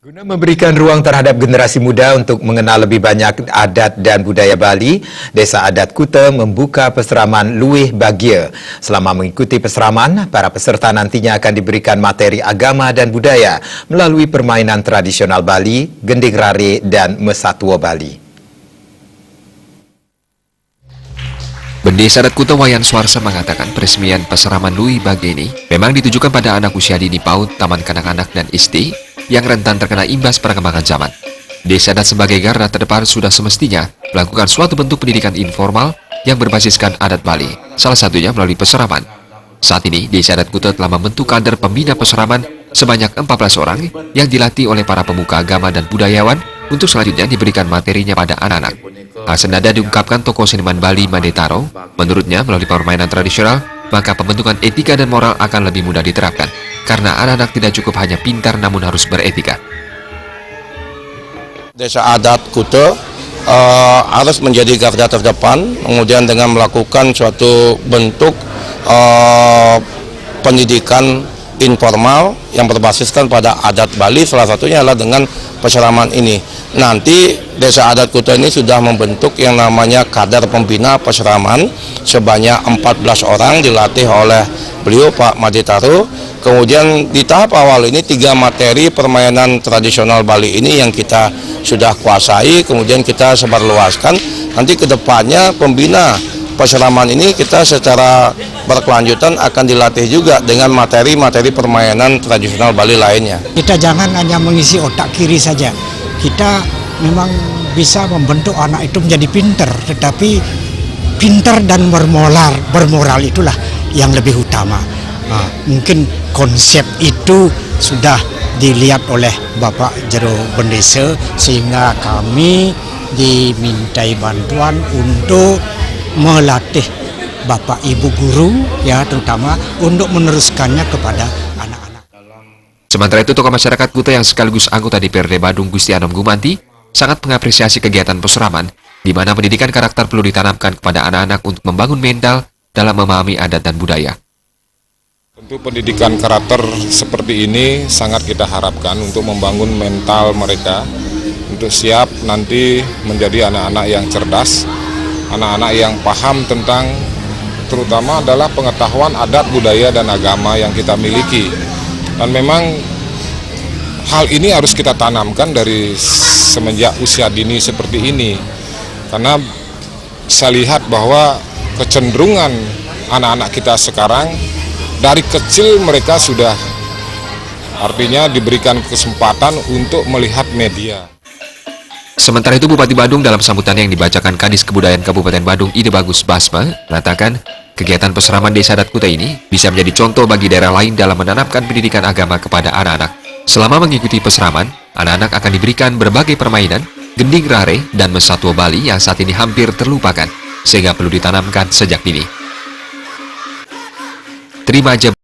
Guna memberikan ruang terhadap generasi muda untuk mengenal lebih banyak adat dan budaya Bali, Desa Adat Kuta membuka peseraman Luih Bagia. Selama mengikuti peseraman, para peserta nantinya akan diberikan materi agama dan budaya melalui permainan tradisional Bali, gending rare, dan mesatwa Bali. Desa Adat Kuta Wayan Swarsa mengatakan peresmian peseraman Luih Bagia ini memang ditujukan pada anak usia dini PAUD, taman kanak-kanak, dan SD yang rentan terkena imbas perkembangan zaman. Desa Adat sebagai garda terdepan sudah semestinya melakukan suatu bentuk pendidikan informal yang berbasiskan adat Bali, salah satunya melalui peseraman. Saat ini, Desa Adat Kuta telah membentuk kader pembina peseraman sebanyak 14 orang yang dilatih oleh para pemuka agama dan budayawan untuk selanjutnya diberikan materinya pada anak-anak. Hal senada diungkapkan tokoh seniman Bali Madetaro. Menurutnya, melalui permainan tradisional, maka pembentukan etika dan moral akan lebih mudah diterapkan, karena anak-anak tidak cukup hanya pintar namun harus beretika. Desa Adat Kuta harus menjadi garda terdepan, kemudian dengan melakukan suatu bentuk pendidikan informal yang berbasiskan pada adat Bali, salah satunya adalah dengan peseraman ini. Nanti Desa Adat Kuta ini sudah membentuk yang namanya kader pembina peseraman sebanyak 14 orang dilatih oleh beliau Pak Madetaro. Kemudian di tahap awal ini 3 materi permainan tradisional Bali ini yang kita sudah kuasai, kemudian kita sebarluaskan. Nanti kedepannya pembina peseraman ini kita secara berkelanjutan akan dilatih juga dengan materi-materi permainan tradisional Bali lainnya. Kita jangan hanya mengisi otak kiri saja. Kita memang bisa membentuk anak itu menjadi pintar, tetapi pintar dan bermoral itulah yang lebih utama. Mungkin konsep itu sudah dilihat oleh Bapak Jero Bendesa, sehingga kami dimintai bantuan untuk melatih Bapak Ibu guru, ya terutama untuk meneruskannya kepada anak-anak. Sementara itu, tokoh masyarakat Kuta yang sekaligus anggota DPRD Badung Gusti Anom Gumanti sangat mengapresiasi kegiatan peseraman, di mana pendidikan karakter perlu ditanamkan kepada anak-anak untuk membangun mental dalam memahami adat dan budaya. Tentu pendidikan karakter seperti ini sangat kita harapkan untuk membangun mental mereka, untuk siap nanti menjadi anak-anak yang cerdas, anak-anak yang paham tentang terutama adalah pengetahuan adat, budaya, dan agama yang kita miliki. Dan memang hal ini harus kita tanamkan dari semenjak usia dini seperti ini. Karena saya lihat bahwa kecenderungan anak-anak kita sekarang dari kecil mereka sudah artinya diberikan kesempatan untuk melihat media. Sementara itu, Bupati Badung dalam sambutan yang dibacakan Kadis Kebudayaan Kabupaten Badung Ide Bagus Basma mengatakan kegiatan peseraman Desa Adat Kuta ini bisa menjadi contoh bagi daerah lain dalam menanamkan pendidikan agama kepada anak-anak. Selama mengikuti peseraman, anak-anak akan diberikan berbagai permainan, gending rare, dan mesatwa Bali yang saat ini hampir terlupakan, sehingga perlu ditanamkan sejak dini. Terima